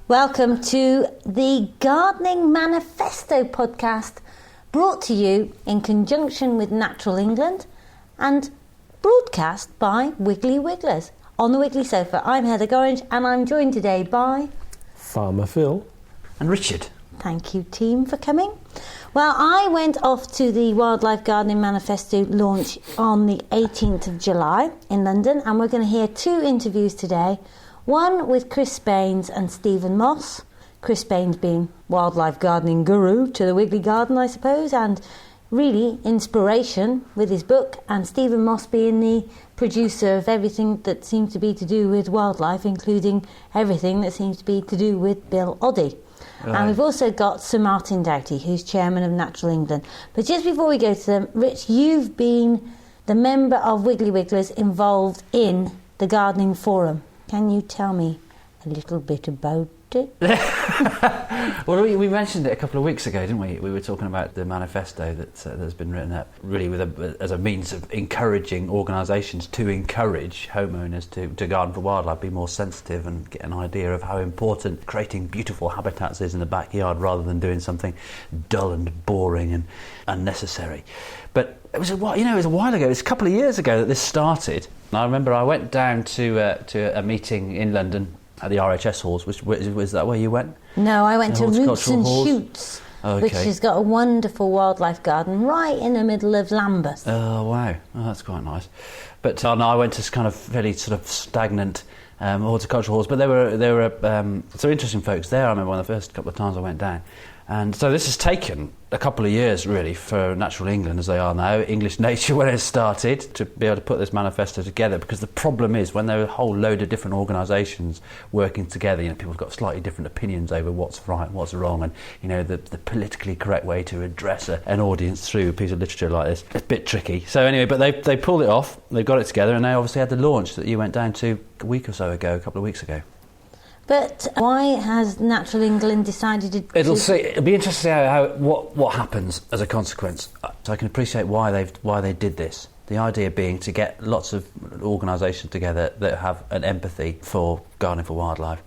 Welcome to the Gardening Manifesto podcast, brought to you in conjunction with Natural England and broadcast by Wiggly Wigglers. On the Wiggly Sofa, I'm Heather Gorringe and I'm joined today by Farmer Phil and Richard. Thank you, team, for coming. Well, I went off to the Wildlife Gardening Manifesto launch on the 18th of July in London, and we're going to hear two interviews today. One with Chris Baines and Stephen Moss. Chris Baines being wildlife gardening guru to the Wiggly Garden, I suppose, and really inspiration with his book, and Stephen Moss being the producer of everything that seems to be to do with wildlife, including everything that seems to be to do with Bill Oddie. Right. And we've also got Sir Martin Doughty, who's chairman of Natural England. But just before we go to them, Rich, you've been the member of Wiggly Wigglers involved in the Gardening Forum. Can you tell me a little bit about it? Well, we mentioned it a couple of weeks ago, didn't we? We were talking about the manifesto that's been written up, really as a means of encouraging organisations to encourage homeowners to garden for wildlife, be more sensitive and get an idea of how important creating beautiful habitats is in the backyard rather than doing something dull and boring and unnecessary. But it was a while ago. It was a couple of years ago that this started. And I remember I went down to a meeting in London at the RHS halls. Was that where you went? No, I went to Roots and Shoots, which has got a wonderful wildlife garden right in the middle of Lambeth. Oh, wow. Oh, that's quite nice. But no, I went to kind of fairly sort of stagnant horticultural halls. But there were some interesting folks there. I remember one of the first couple of times I went down. And so this has taken a couple of years, really, for Natural England, as they are now, English Nature, when it started, to be able to put this manifesto together. Because the problem is, when there are a whole load of different organisations working together, people have got slightly different opinions over what's right, what's wrong, and, the politically correct way to address an audience through a piece of literature like this. It's a bit tricky. So anyway, but they pulled it off, they've got it together, and they obviously had the launch that you went down to a week or so ago, a couple of weeks ago. But why has Natural England decided to... It'll be interesting to see what happens as a consequence. So I can appreciate why they did this. The idea being to get lots of organisations together that have an empathy for gardening for wildlife,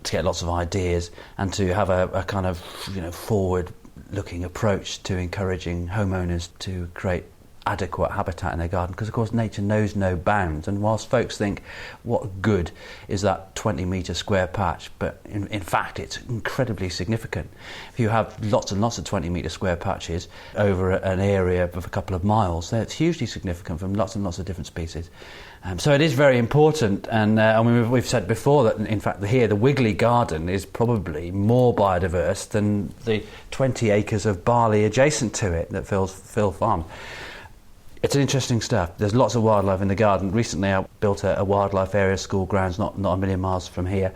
to get lots of ideas, and to have a kind of forward-looking approach to encouraging homeowners to create adequate habitat in their garden, because of course nature knows no bounds, and whilst folks think what good is that 20 metre square patch, but in fact it's incredibly significant. If you have lots and lots of 20 metre square patches over an area of a couple of miles, it's hugely significant from lots and lots of different species. So it is very important, and we've said before that in fact the Wiggly Garden is probably more biodiverse than the 20 acres of barley adjacent to it that Phil farms. It's interesting stuff. There's lots of wildlife in the garden. Recently I built a wildlife area, school grounds, not a million miles from here.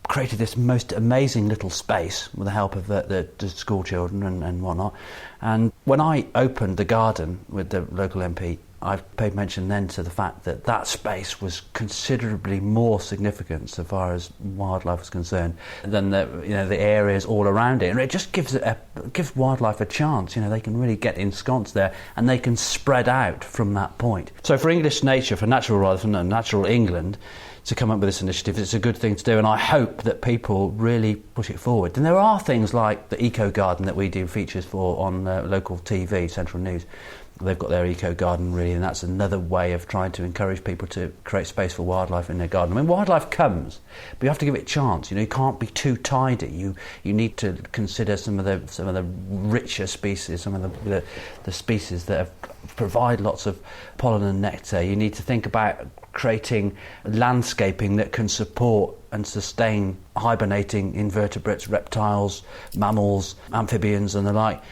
Created this most amazing little space with the help of the school children and whatnot. And when I opened the garden with the local MP, I paid mention then to the fact that space was considerably more significant so far as wildlife was concerned than the areas all around it, and it just gives wildlife a chance. They can really get ensconced there, and they can spread out from that point. So for English Nature, for Natural England, to come up with this initiative, it's a good thing to do, and I hope that people really push it forward. And there are things like the Eco Garden that we do features for on local TV, Central News. They've got their eco garden, really, and that's another way of trying to encourage people to create space for wildlife in their garden. I mean, wildlife comes, but you have to give it a chance. You can't be too tidy. You need to consider some of the richer species, some of the species that provide lots of pollen and nectar. You need to think about creating landscaping that can support and sustain hibernating invertebrates, reptiles, mammals, amphibians, and the like.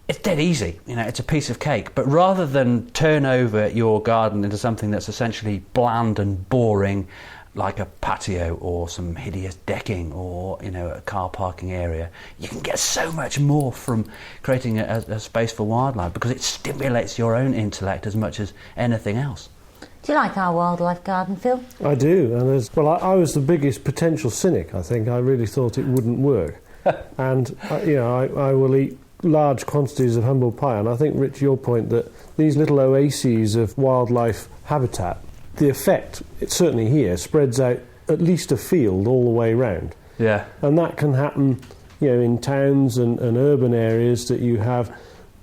It's dead easy, it's a piece of cake. But rather than turn over your garden into something that's essentially bland and boring, like a patio or some hideous decking or, a car parking area, you can get so much more from creating a space for wildlife, because it stimulates your own intellect as much as anything else. Do you like our wildlife garden, Phil? I do, and I was the biggest potential cynic. I think I really thought it wouldn't work, and I will eat large quantities of humble pie, and I think, Rich, your point that these little oases of wildlife habitat, the effect, it's certainly here, spreads out at least a field all the way round. Yeah. And that can happen, in towns and urban areas, that you have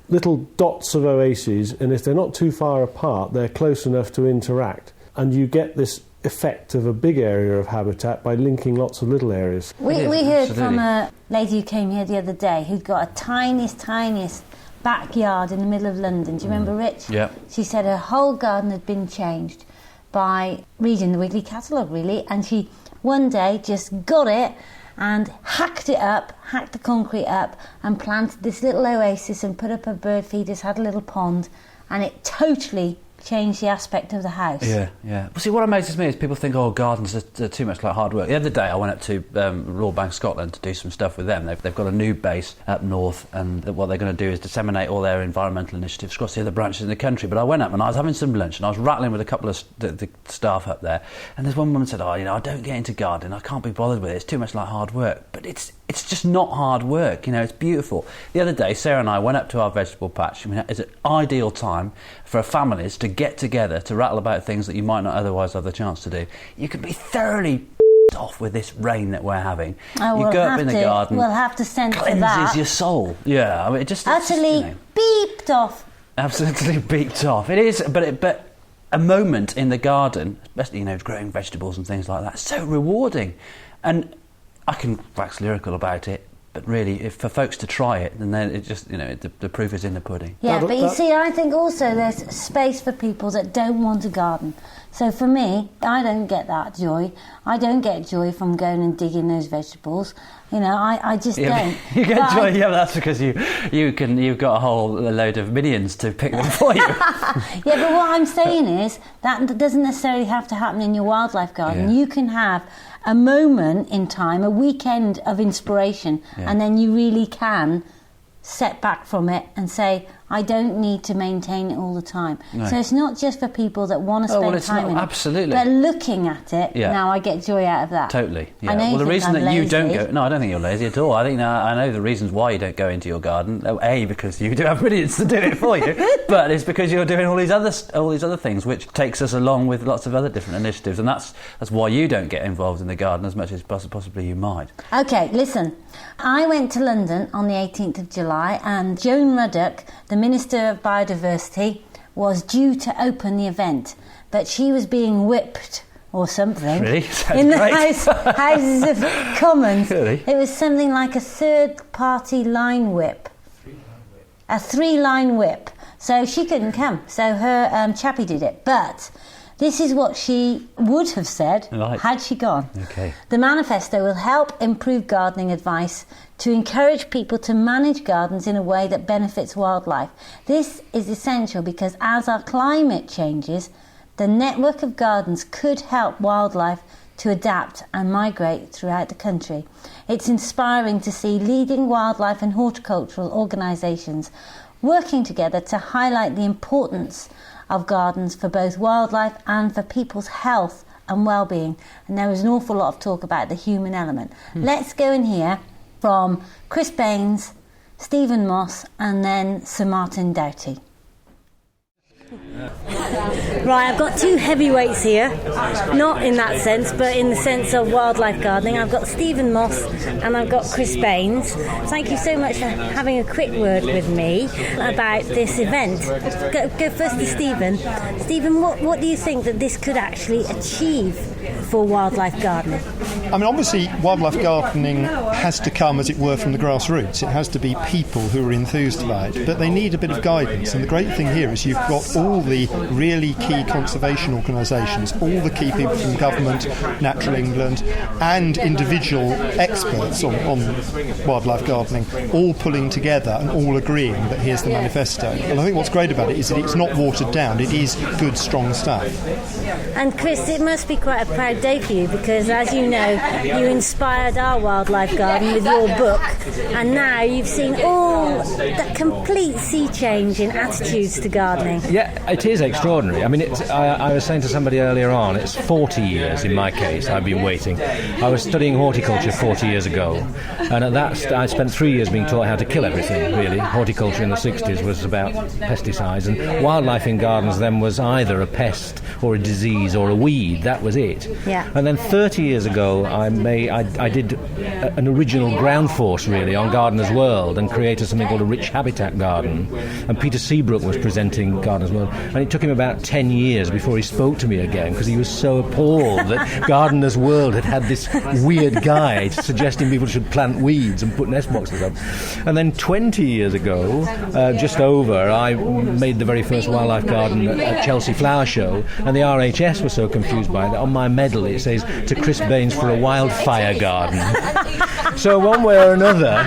little dots of oases, and if they're not too far apart, they're close enough to interact. And you get this effect of a big area of habitat by linking lots of little areas. We heard from a lady who came here the other day who'd got a tiniest backyard in the middle of London. Do you remember, Rich? Yeah. She said her whole garden had been changed by reading the Wiggly catalogue, really, and she one day just got it and hacked the concrete up and planted this little oasis and put up her bird feeders, had a little pond, and it totally changed the aspect of the house. Yeah. Well, see, what amazes me is people think, gardens are too much like hard work. The other day I went up to Royal Bank Scotland to do some stuff with them. They've got a new base up north, and what they're going to do is disseminate all their environmental initiatives across the other branches in the country. But I went up and I was having some lunch and I was rattling with a couple of the staff up there, and there's one woman said, I don't get into gardening, I can't be bothered with it, it's too much like hard work. But it's just not hard work, it's beautiful. The other day Sarah and I went up to our vegetable patch. It's an ideal time for families to get together to rattle about things that you might not otherwise have the chance to do. You can be thoroughly off with this rain that we're having. You go up in the garden. We'll have to censor that. Cleanses your soul. Yeah, it just utterly beeped off. Absolutely beeped off. It is, but a moment in the garden, especially growing vegetables and things like that, so rewarding. And I can wax lyrical about it, but really, if for folks to try it, then it just, the proof is in the pudding. Yeah, but you see, I think also there's space for people that don't want a garden. So for me, I don't get that joy. I don't get joy from going and digging those vegetables. I just don't. You get joy, but that's because you've got a whole load of minions to pick them for you. Yeah, but what I'm saying is that doesn't necessarily have to happen in your wildlife garden. Yeah. You can have a moment in time, a weekend of inspiration, and then you really can set back from it and say, I don't need to maintain it all the time. No. So it's not just for people that want to spend time in it. Absolutely. But looking at it, now I get joy out of that. Totally. Yeah. I know the reason that lazy. You don't go... No, I don't think you're lazy at all. I think I know the reasons why you don't go into your garden. A, because you do have brilliance to do it for you, but it's because you're doing all these other things, which takes us along with lots of other different initiatives, and that's why you don't get involved in the garden as much as possibly you might. OK, listen. I went to London on the 18th of July, and Joan Ruddock, the Minister of Biodiversity, was due to open the event, but she was being whipped or something really? in the Houses of Commons. Really? It was something like a third-party line whip. A 3-line whip. So she couldn't come. So her chappie did it. But this is what she would have said had she gone. Okay. The manifesto will help improve gardening advice to encourage people to manage gardens in a way that benefits wildlife. This is essential because as our climate changes, the network of gardens could help wildlife to adapt and migrate throughout the country. It's inspiring to see leading wildlife and horticultural organisations working together to highlight the importance of gardens for both wildlife and for people's health and well-being. And there was an awful lot of talk about the human element. Let's go and hear from Chris Baines, Stephen Moss, and then Sir Martin Doughty. Right, I've got two heavyweights here, not in that sense, but in the sense of wildlife gardening. I've got Stephen Moss and I've got Chris Baines. Thank you so much for having a quick word with me about this event. Go first to Stephen. Stephen, what do you think that this could actually achieve for wildlife gardening? I mean, obviously, wildlife gardening has to come, as it were, from the grassroots. It has to be people who are enthused about it, but they need a bit of guidance. And the great thing here is you've got all the really key conservation organisations, all the key people from government, Natural England, and individual experts on wildlife gardening, all pulling together and all agreeing that here's the manifesto. And I think what's great about it is that it's not watered down. It is good, strong stuff. And Chris, it must be quite a proud day for you because, as you know, you inspired our wildlife garden with your book, and now you've seen all the complete sea change in attitudes to gardening. Yeah, it is extraordinary. I mean, I was saying to somebody earlier on, it's 40 years in my case I've been waiting. I was studying horticulture 40 years ago, and at that I spent 3 years being taught how to kill everything, really. Horticulture in the 60s was about pesticides, and wildlife in gardens then was either a pest or a disease or a weed. That was it. it. Yeah. And then 30 years ago, I did an original ground force, really, on Gardener's World and created something called a Rich Habitat Garden. And Peter Seabrook was presenting Gardener's World. And it took him about 10 years before he spoke to me again, because he was so appalled that Gardener's World had this weird guide suggesting people should plant weeds and put nest boxes up. And then 20 years ago, just over, I made the very first wildlife garden at Chelsea Flower Show, and the RHS was so confused by it that on my medal it says, "To Chris Baines for a wildfire garden." So one way or another,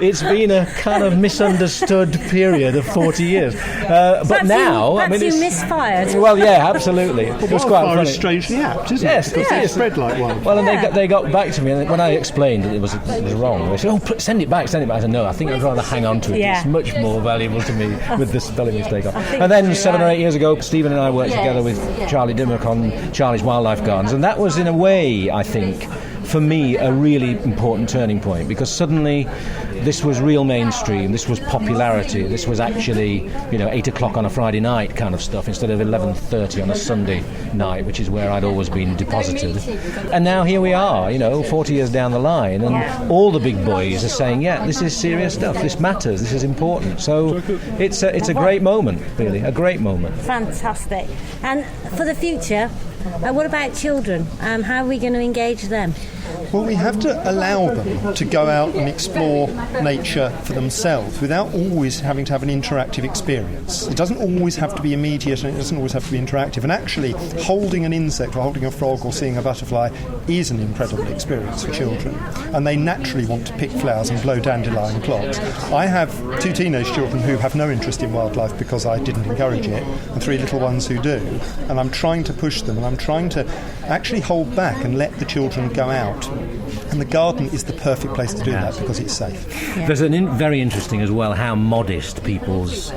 it's been a kind of misunderstood period of 40 years. But now... Perhaps you misfired. Well, yeah, absolutely. It was quite funny. Is strangely apt, isn't Yes, it? Because they spread like wildfire. Well, and they got back to me, and when I explained that it was wrong, they said, "Oh, send it back." I said, "No, I think I'd rather hang on to it. Yeah. It's much more valuable to me with the spelling mistake on." And then 7 or 8 years ago, Stephen and I worked together with Charlie Dimmock on Charlie's Wildlife Gardens, and that was, in a way, I think, for me, a really important turning point, because suddenly this was real mainstream, this was popularity, this was actually, 8 o'clock on a Friday night kind of stuff instead of 11:30 on a Sunday night, which is where I'd always been deposited. And now here we are, 40 years down the line, and all the big boys are saying, yeah, this is serious stuff, this matters, this is important. So it's a great moment, really, a great moment. Fantastic. And for the future, what about children? How are we going to engage them? Well, we have to allow them to go out and explore nature for themselves without always having to have an interactive experience. It doesn't always have to be immediate, and it doesn't always have to be interactive. And actually, holding an insect or holding a frog or seeing a butterfly is an incredible experience for children. And they naturally want to pick flowers and blow dandelion clogs. I have 2 teenage children who have no interest in wildlife because I didn't encourage it, and 3 little ones who do. And I'm trying to push them, and I'm trying to actually hold back and let the children go out. And the garden is the perfect place to do that because it's safe. Yeah. There's very interesting as well how modest people's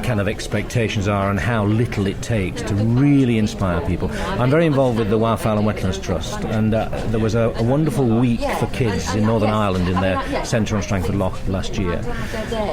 kind of expectations are and how little it takes to really inspire people. I'm very involved with the Wildfowl and Wetlands Trust, and there was a wonderful week for kids in Northern Ireland in their centre on Strangford Lough last year.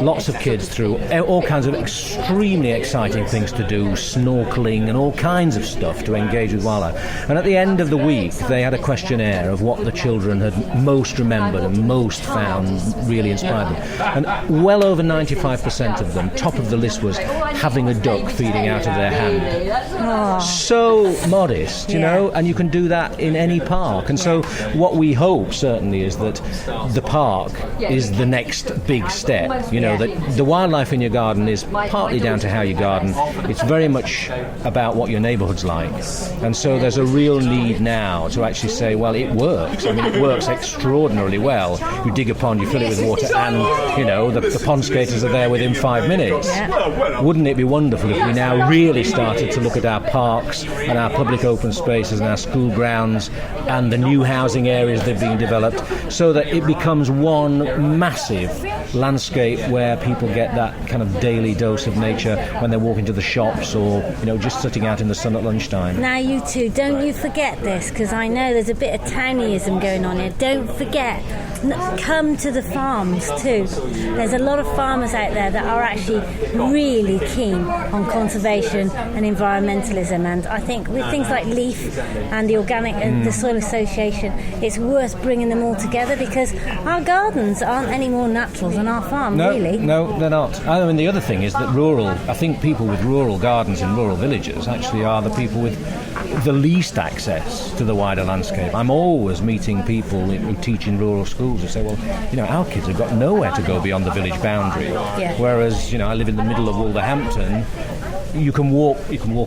Lots of kids through all kinds of extremely exciting things to do, snorkelling and all kinds of stuff to engage with wildlife. And at the end of the week, they had a questionnaire of what the children had most remembered and most found really inspired them. And well over 95% of them, top of the list was having a duck feeding out of their hand. Oh. So modest, you know, and you can do that in any park. And so what we hope certainly is that the park is the next big step. You know, that the wildlife in your garden is partly down to how you garden. It's very much about what your neighbourhood's like. And so there's a real need now to actually say, well, it works. I mean, it works extraordinarily well. You dig a pond, you fill it with water, and, you know, the pond skaters are there within 5 minutes. Wouldn't it be wonderful if we now really started to look at our parks and our public open spaces and our school grounds and the new housing areas that are being developed, so that it becomes one massive landscape where people get that kind of daily dose of nature when they're walking to the shops or, you know, just sitting out in the sun at lunchtime. Now you two, don't you forget this, because I know there's a bit of townyism going on here. Don't forget, come to the farms too. There's a lot of farmers out there that are actually really keen on conservation and environmentalism, and I think with things like LEAF and the Organic and the Soil Association, it's worth bringing them all together, because our gardens aren't any more natural than our farm, really. No, they're not. I mean, the other thing is that I think people with rural gardens in rural villages actually are the people with the least access to the wider landscape. I'm always meeting people who teach in rural schools who say, well, you know, our kids have got nowhere to go beyond the village boundary. Yeah. Whereas, you know, I live in the middle of Wolverhampton. You can walk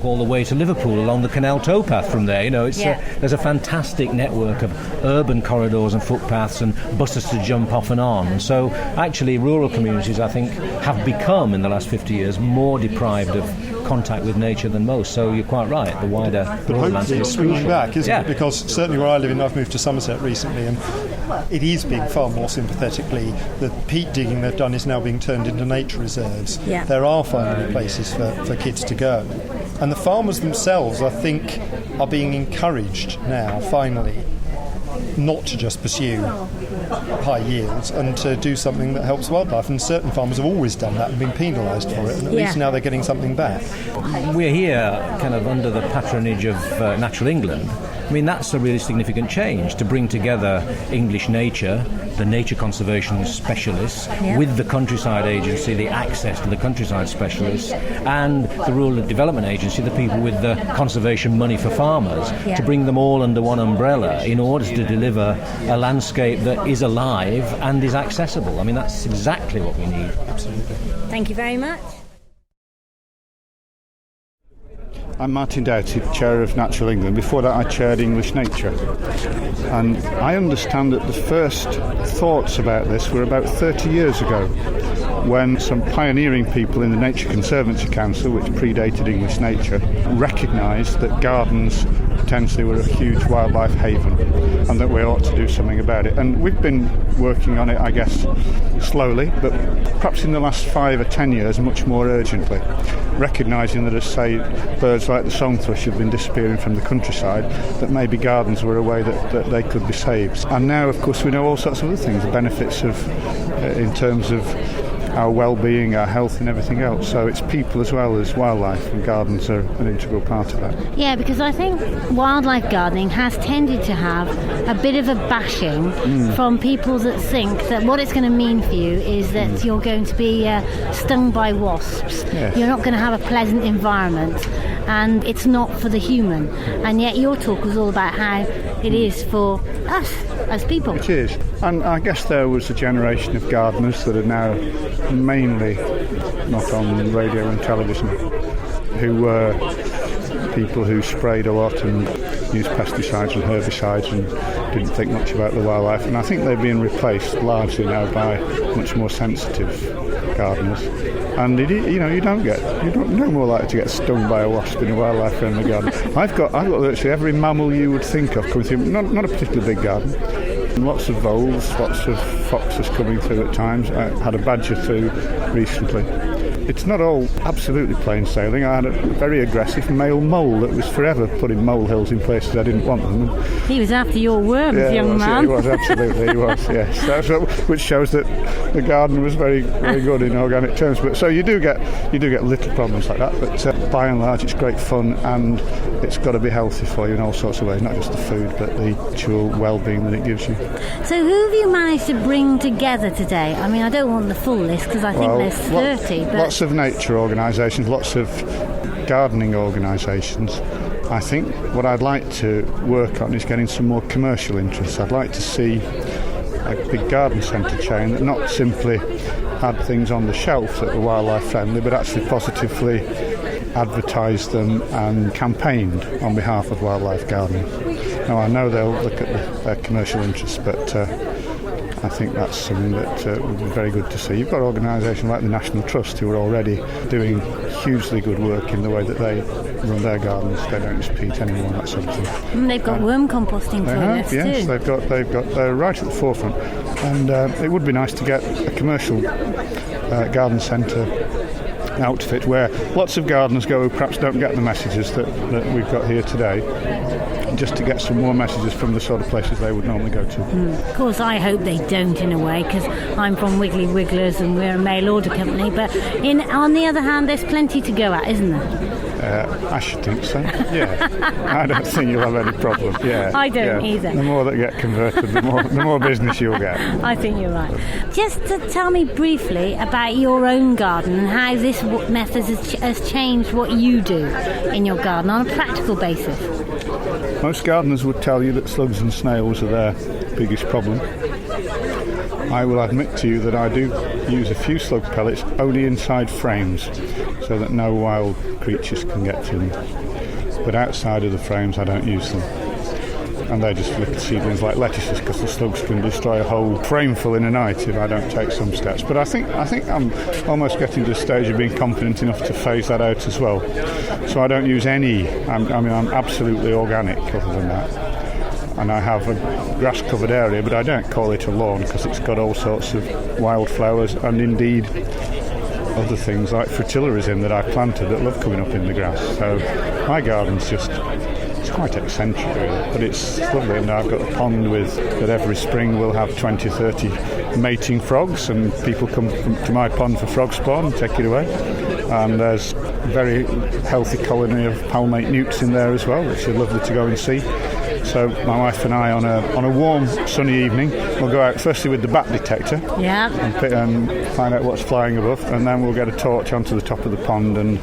all the way to Liverpool along the canal towpath from there. You know, there's a fantastic network of urban corridors and footpaths and buses to jump off and on. So actually, rural communities, I think, have become in the last 50 years more deprived of contact with nature than most. So you're quite right. The wider rural landscape is swinging back, isn't it? Because certainly where I live, I've moved to Somerset recently, and it is being far more sympathetically. The peat digging they've done is now being turned into nature reserves. Yeah. There are finally places for kids to go. And the farmers themselves, I think, are being encouraged now, finally, not to just pursue high yields and to do something that helps wildlife. And certain farmers have always done that and been penalised for it, and at least now they're getting something back. We're here kind of under the patronage of Natural England. I mean, that's a really significant change, to bring together English nature, the nature conservation specialists, with the Countryside Agency, the access to the countryside specialists, and the Rural Development Agency, the people with the conservation money for farmers, to bring them all under one umbrella in order to deliver a landscape that is alive and is accessible. I mean, that's exactly what we need. Absolutely. Thank you very much. I'm Martin Doughty, Chair of Natural England. Before that I chaired English Nature. And I understand that the first thoughts about this were about 30 years ago, when some pioneering people in the Nature Conservancy Council, which predated English Nature, recognised that gardens potentially were a huge wildlife haven and that we ought to do something about it. And we've been working on it, I guess, slowly, but perhaps in the last 5 or 10 years much more urgently, recognising that, as say, birds like the song thrush have been disappearing from the countryside, that maybe gardens were a way that they could be saved. And now, of course, we know all sorts of other things, the benefits of, in terms of our well-being, our health and everything else. So it's people as well as wildlife, and gardens are an integral part of that. Yeah, because I think wildlife gardening has tended to have a bit of a bashing from people that think that what it's going to mean for you is that you're going to be stung by wasps. Yes. You're not going to have a pleasant environment, and it's not for the human. And yet your talk was all about how it is for us as people. It is. And I guess there was a generation of gardeners that are now mainly not on radio and television, who were people who sprayed a lot and used pesticides and herbicides and didn't think much about the wildlife. And I think they're being replaced largely now by much more sensitive gardeners. And you're no more likely to get stung by a wasp in a wildlife-friendly garden. I've got virtually every mammal you would think of coming through. Not a particularly big garden. Lots of voles, lots of foxes coming through at times. I had a badger through recently. It's not all absolutely plain sailing. I had a very aggressive male mole that was forever putting molehills in places I didn't want them. He was after your worms, young man. He was, absolutely, he was, yes. That's which shows that the garden was very, very good in organic terms. But so you do get little problems like that, but by and large it's great fun, and it's got to be healthy for you in all sorts of ways, not just the food, but the actual well-being that it gives you. So who have you managed to bring together today? I mean, I don't want the full list because I think there's 30. But lots of nature organisations, lots of gardening organisations. I think what I'd like to work on is getting some more commercial interest. I'd like to see a big garden centre chain that not simply had things on the shelf that were wildlife friendly, but actually positively advertised them and campaigned on behalf of wildlife gardening. Now, I know they'll look at their commercial interests, but I think that's something that would be very good to see. You've got organisations like the National Trust who are already doing hugely good work in the way that they run their gardens. They don't use peat anymore, that sort of thing. And they've got worm composting toilets too. Yes, they're right at the forefront. And it would be nice to get a commercial garden centre outfit where lots of gardeners go who perhaps don't get the messages that we've got here today, just to get some more messages from the sort of places they would normally go to. Of course, I hope they don't, in a way, because I'm from Wiggly Wigglers and we're a mail order company, but on the other hand, there's plenty to go at, isn't there? I should think so, yeah. I don't think you'll have any problem, yeah. I don't either. The more that get converted, the more business you'll get. I think you're right. Just to tell me briefly about your own garden and how this method has changed what you do in your garden on a practical basis. Most gardeners would tell you that slugs and snails are their biggest problem. I will admit to you that I do use a few slug pellets only inside frames so that no wild creatures can get to them. But outside of the frames I don't use them. And they just little seedlings like lettuces, because the slugs can destroy a whole frameful in a night if I don't take some steps. But I think I'm almost getting to the stage of being confident enough to phase that out as well. So I don't use any. I'm absolutely organic other than that. And I have a grass-covered area, but I don't call it a lawn because it's got all sorts of wildflowers and indeed other things like fritillaries in that I planted that love coming up in the grass. So my garden's just It's quite eccentric, really, but it's lovely. And I've got a pond that every spring will have 20, 30 mating frogs, and people come to my pond for frog spawn and take it away. And there's a very healthy colony of palmate newts in there as well, which are lovely to go and see. So my wife and I, on a warm, sunny evening, we'll go out firstly with the bat detector and find out what's flying above, and then we'll get a torch onto the top of the pond, and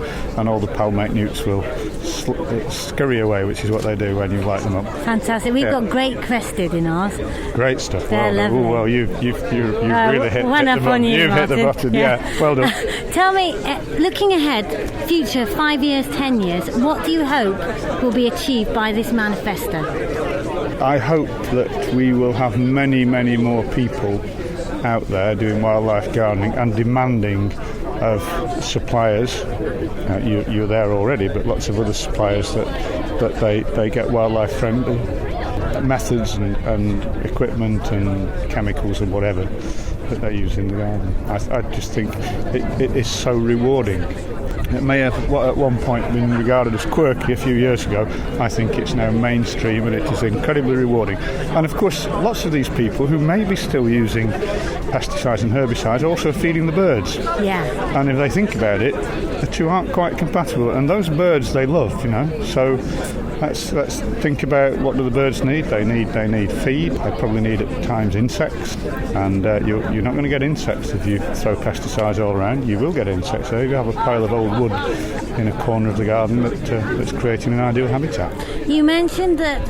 all the palmate newts will scurry away, which is what they do when you light them up. Fantastic. We've got great crested in ours. Great stuff. They're lovely. Well, you've really hit the button. You've hit the button. Yeah. Well done. Tell me, looking ahead, future 5 years, 10 years, what do you hope will be achieved by this manifesto? I hope that we will have many, many more people out there doing wildlife gardening and demanding of suppliers. You're there already, but lots of other suppliers that they get wildlife friendly methods and equipment and chemicals and whatever that they use in the garden. I just think it is so rewarding. It may have at one point been regarded as quirky a few years ago. I think it's now mainstream, and it is incredibly rewarding. And of course, lots of these people who may be still using pesticides and herbicides are also feeding the birds. Yeah. And if they think about it, the two aren't quite compatible. And those birds they love, So let's think about, what do the birds need? They need feed. They probably need at times insects, and you're not going to get insects if you throw pesticides all around. You will get insects. So if you have a pile of old wood in a corner of the garden that's creating an ideal habitat. You mentioned that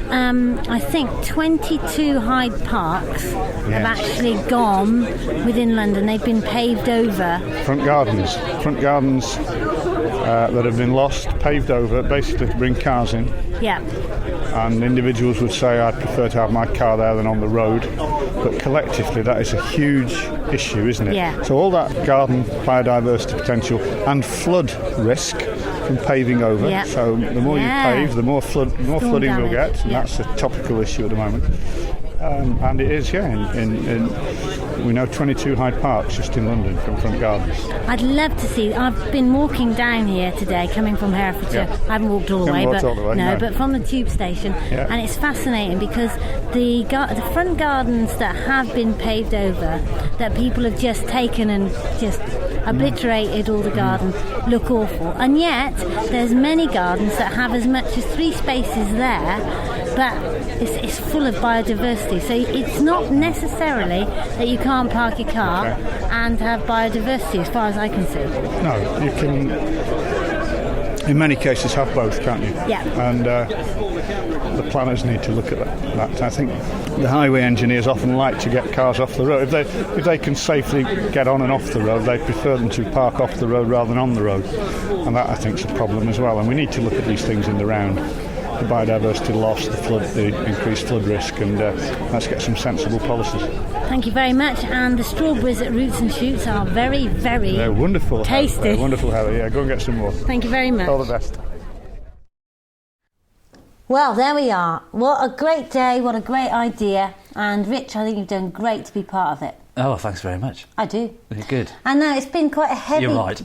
I think 22 Hyde Parks have actually gone within London. They've been paved over. Front gardens that have been lost, paved over, basically to bring cars in. Yeah. And individuals would say, I'd prefer to have my car there than on the road. But collectively, that is a huge issue, isn't it? Yeah. So all that garden biodiversity potential and flood risk from paving over. Yep. So the more you pave, the more flooding we'll get. And that's a topical issue at the moment. And it is, we know 22 Hyde Parks just in London from front gardens. I'd love to see. I've been walking down here today, coming from Herefordshire. Yeah. I haven't walked all the way, no, but from the tube station. Yeah. And it's fascinating because the front gardens that have been paved over, that people have just taken and just obliterated all the garden, look awful. And yet, there's many gardens that have as much as 3 spaces there, but it's full of biodiversity. So it's not necessarily that you can't park your car and have biodiversity, as far as I can see. No, you can, in many cases, have both, can't you? Yeah. And the planners need to look at that. I think the highway engineers often like to get cars off the road. If they can safely get on and off the road, they prefer them to park off the road rather than on the road. And that, I think, is a problem as well. And we need to look at these things in the round. The biodiversity loss, the increased flood risk, and let's get some sensible policies. Thank you very much. And the strawberries at Roots and Shoots are very, very They're wonderful. tasty. They're wonderful, Heather. Yeah, go and get some more. Thank you very much. All the best. Well, there we are. What a great day, what a great idea. And Rich, I think you've done great to be part of it. Oh, thanks very much. I do. You're good. And now it's been quite a heavy... You're right.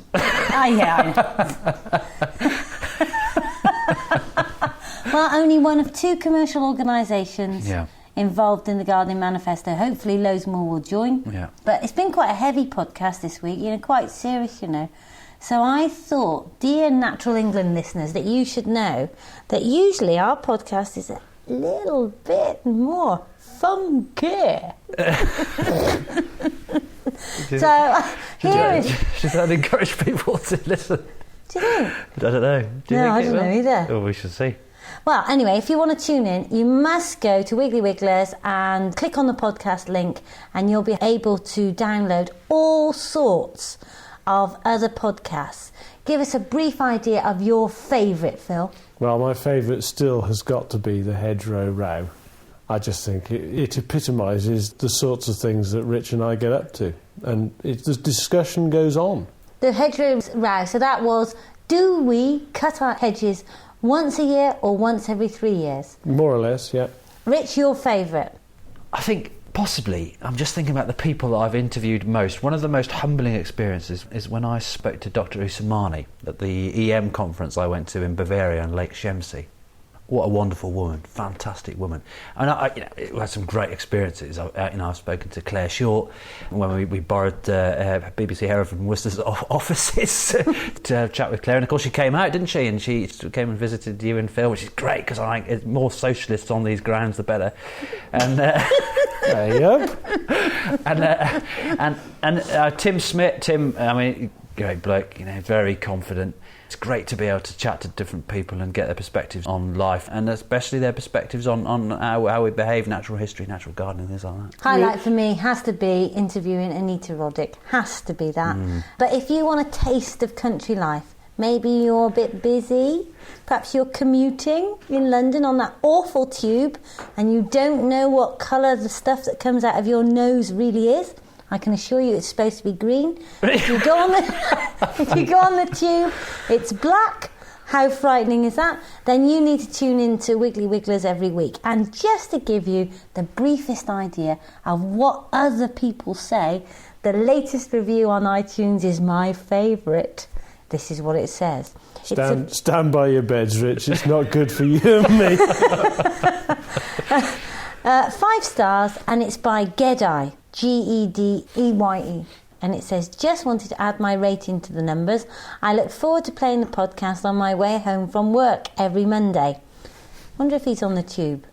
Well, only one of 2 commercial organisations Yeah. involved in the Gardening Manifesto. Hopefully loads more will join. Yeah. But it's been quite a heavy podcast this week, quite serious, So I thought, dear Natural England listeners, that you should know that usually our podcast is a little bit more funky. So here is... Should that encourage people to listen? Do you think? I don't know. Do you think I don't know either. Oh, we should see. Well, anyway, if you want to tune in, you must go to Wiggly Wigglers and click on the podcast link, and you'll be able to download all sorts of other podcasts. Give us a brief idea of your favourite, Phil. Well, my favourite still has got to be the hedgerow row. I just think it epitomises the sorts of things that Rich and I get up to, and the discussion goes on. The hedgerow row, so that was, do we cut our hedges once a year or once every 3 years? More or less, yeah. Rich, your favourite? I think possibly, I'm just thinking about the people that I've interviewed most. One of the most humbling experiences is when I spoke to Dr. Usmani at the EM conference I went to in Bavaria on Lake Shemsi. what a wonderful woman, fantastic woman. And I we had some great experiences. I've spoken to Claire Short when we borrowed BBC Herald from Worcester's offices to chat with Claire. And of course she came out, didn't she? And she came and visited you and Phil, which is great because I think more socialists on these grounds the better. And there you go. And Tim Smith, I mean, great bloke, very confident. It's great to be able to chat to different people and get their perspectives on life, and especially their perspectives on how we behave, natural history, natural gardening, things like that. Highlight for me has to be interviewing Anita Roddick. Has to be that. But if you want a taste of country life, maybe you're a bit busy, perhaps you're commuting in London on that awful tube and you don't know what colour the stuff that comes out of your nose really is, I can assure you it's supposed to be green. If you go on the tube, it's black. How frightening is that? Then you need to tune in to Wiggly Wigglers every week. And just to give you the briefest idea of what other people say, the latest review on iTunes is my favourite. This is what it says. Stand by your beds, Rich. It's not good for you and me. 5 stars, and it's by Gedeye, Gedeye. And it says, just wanted to add my rating to the numbers. I look forward to playing the podcast on my way home from work every Monday. Wonder if he's on the tube.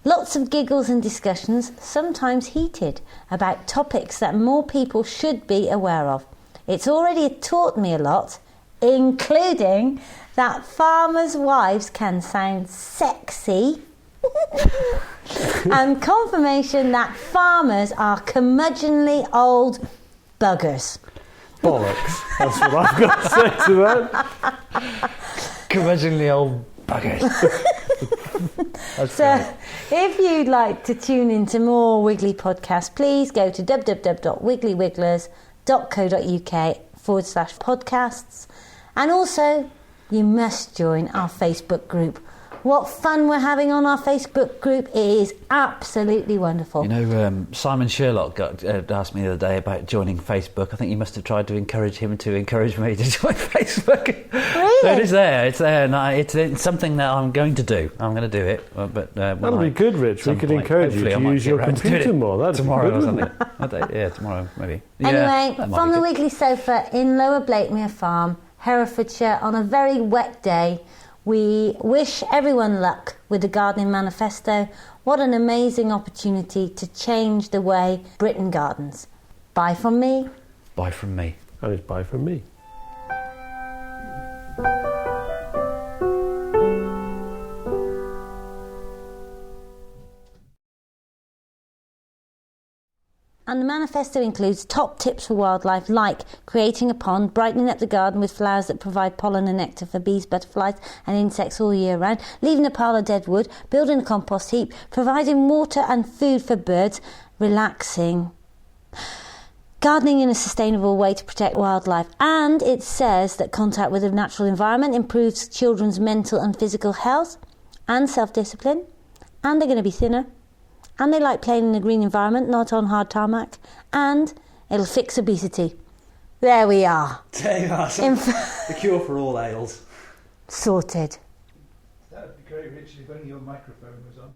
Lots of giggles and discussions, sometimes heated, about topics that more people should be aware of. It's already taught me a lot, including that farmers' wives can sound sexy and confirmation that farmers are curmudgeonly old buggers. Bollocks. That's what I've got to say to that. Curmudgeonly old buggers. So, if you'd like to tune into more Wiggly podcasts, please go to www.wigglywigglers.co.uk/podcasts. And also, you must join our Facebook group. What fun we're having on our Facebook group. It is absolutely wonderful. Simon Sherlock asked me the other day about joining Facebook. I think you must have tried to encourage him to encourage me to join Facebook. Really? So it is there. It's there. And it's something that I'm going to do. I'm going to do it. But that'll be good, Rich. We could encourage you to use your computer more. That's tomorrow good, or something. Tomorrow maybe. Anyway, from the Wiggly Sofa in Lower Blakemere Farm, Herefordshire, on a very wet day, we wish everyone luck with the Gardening Manifesto. What an amazing opportunity to change the way Britain gardens. Bye from me. Bye from me. And it's bye from me. And the manifesto includes top tips for wildlife, like creating a pond, brightening up the garden with flowers that provide pollen and nectar for bees, butterflies and insects all year round, leaving a pile of dead wood, building a compost heap, providing water and food for birds, relaxing, gardening in a sustainable way to protect wildlife. And it says that contact with the natural environment improves children's mental and physical health and self-discipline, and they're going to be thinner. And they like playing in a green environment, not on hard tarmac. And it'll fix obesity. There we are. There you are. The cure for all ails. Sorted. That would be great, Richard, if only your microphone was on.